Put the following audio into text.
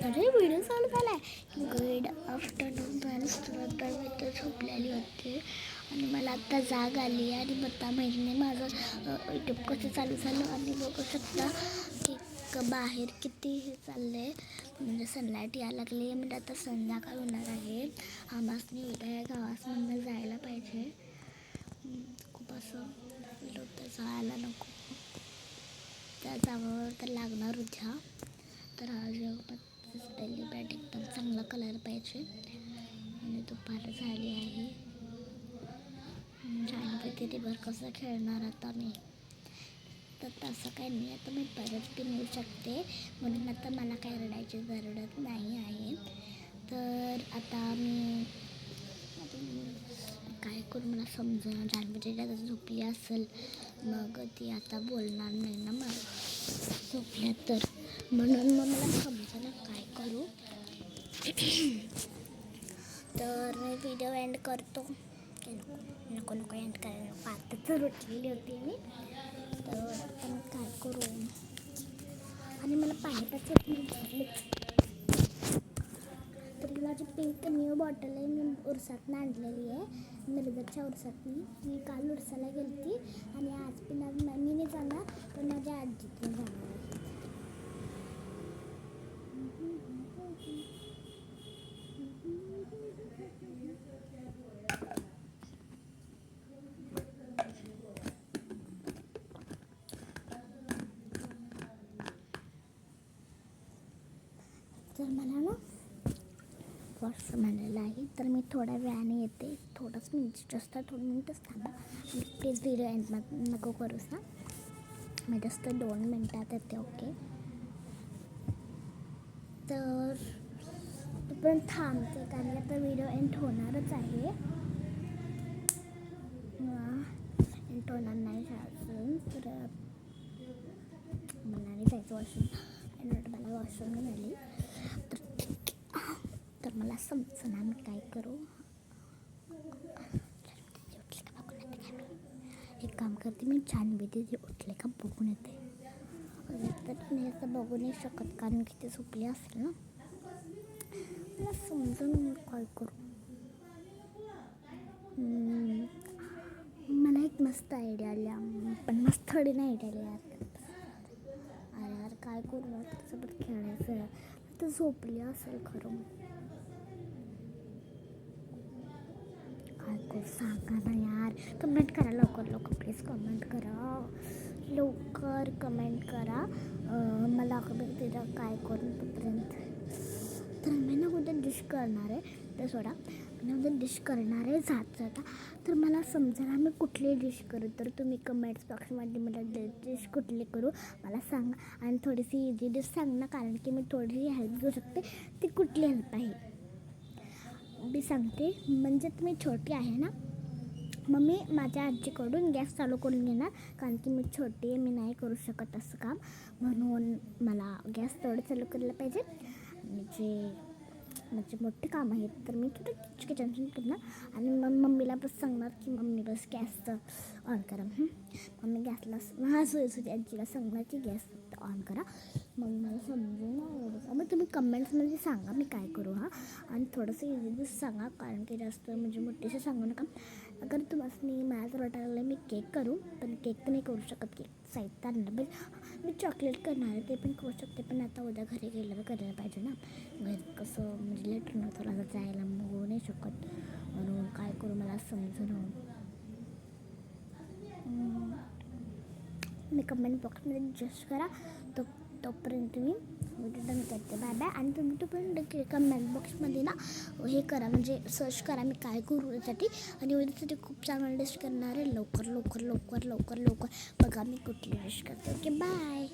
अरे व्हिडिओ चालू झाला आहे. Good afternoon friends. तर मी तर झोपलेली होते आणि मला आत्ता जाग आली आणि आता महिने माझं यूट्यूब कसं चालू झालं आणि बघू शकता की बाहेर किती हे चाललं आहे. म्हणजे सनलाईट यायला लागली आहे. म्हणजे आता संध्याकाळ होणार आहे. आम्हासनी उद्या गावासमधनं जायला पाहिजे. खूप असं होतं जायला नको. त्या जागावर तर लागणार उद्या. तर आज दिसलेली बॅट एकदम चांगला कलर पाहिजे आणि दुपार झाली आहे. जानपतीवर कसं खेळणार आता मी. तर तसं काही नाही. आता मी परत पण येऊ शकते म्हणून आता मला काही रडायची जरूरत नाही आहे. तर आता मी काय करू मला समजा. जानपतीला जर झोपली असेल मग ती आता बोलणार नाही ना मला झोपल्या तर, म्हणून मग मला समजा काय करू. तर मी व्हिडिओ एंड करतो. नको एंड करायला आता तर उठलेली होती मी. तर आता मी काय करू. आणि मला पाण्यापासून झाले. तर माझी पिंक न्यू बॉटल आहे. मी उरसातनं आणलेली आहे. मिरजच्या उरसातनी. मी काल उरसाला गेली ती आणि आज पण मी नाही जाणार पण माझ्या आजीतून जाणार आहे. तर मला ना वॉशरूम आलेलं आहे. तर मी थोड्या वेळाने येते. थोडंच मिनिट जास्त थोडं मिनिटच थांबा. प्लीज व्हिडिओ एंड नको करूस ना. मी जास्त 2 मिनटात येते. ओके. तर तोपर्यंत थांबते कारण आता व्हिडिओ एंड होणारच आहे. एंड होणार नाही अजून. तर मला नाही जायचं वॉशरूम. मला वॉशरूम मिळाली तर मला समजणार मी काय करू. एक काम करते मी. जानवी दीदी उठले का बघून येते. तर मी असं बघू नाही शकत कारण की ते झोपले असेल ना. मला समजून काय करू. मला एक मस्त आयडिया आली पण मस्त थोडी नाही आयडिया आली यार काय करू. त्याच्यासोबत खेळायचं तर झोपली असेल खरं. काय करू सांगा ना यार. कमेंट करा लवकर प्लीज. कमेंट करा मला तिथं काय करून तोपर्यंत. तर मी ना उद्या डिश करणार आहे. ते सोडा मी उद्या डिश करणार आहे जाता. तर मला समजा मी कुठली डिश करू. तर तुम्ही कमेंट्स बॉक्समध्ये मला डिश कुठली करू मला सांगा. आणि थोडीशी इझी डिश सांग ना कारण की मी थोडीशी हेल्प घेऊ शकते. ती कुठली हेल्प आहे मी सांगते. म्हणजे तुम्ही छोटी आहे ना मग मी माझ्या आजीकडून गॅस चालू करून घेणार कारण की मी छोटी आहे. मी नाही करू शकत असं काम. म्हणून मला गॅस तेवढं चालू करायला पाहिजे. म्हणजे मोठे काम आहेत तर मी थोडं किचन करणार आणि मग मम्मीला बस सांगणार की मम्मी बस गॅसचं ऑन करा. मम्मी गॅसला सुधी आजीला सांगणार की गॅस ऑन करा. मग मला समजून एवढं. मग तुम्ही कमेंट्समध्ये सांगा मी काय करू. आणि थोडंसं इझी सांगा कारण की जास्त म्हणजे मोठीशी सांगू नका. अगर तुम्हाला मला तर वाटायला लागलं मी केक करू पण केक तर नाही करू शकत. केक साहित्य आणलं मी चॉकलेट करणार आहे ते पण करू शकते. पण आता उद्या घरी गेल्यावर करायला पाहिजे ना. घरी कसं म्हणजे लेट होणार थोडा जायला मग होऊ नाही शकत. म्हणून काय करू मला समजून. मी कमेंट बॉक्समध्ये जस्ट करा. तोपर्यंत मी व्हिडिओ डन करते. Bye bye. आणि तुम्ही तोपर्यंत कमेंट बॉक्समध्ये ना हे करा म्हणजे सर्च करा मी काय करू यासाठी. आणि उद्यासाठी खूप चांगलं डिश करणार आहे. लवकर बघा मी कुठली डिश करते. Okay bye.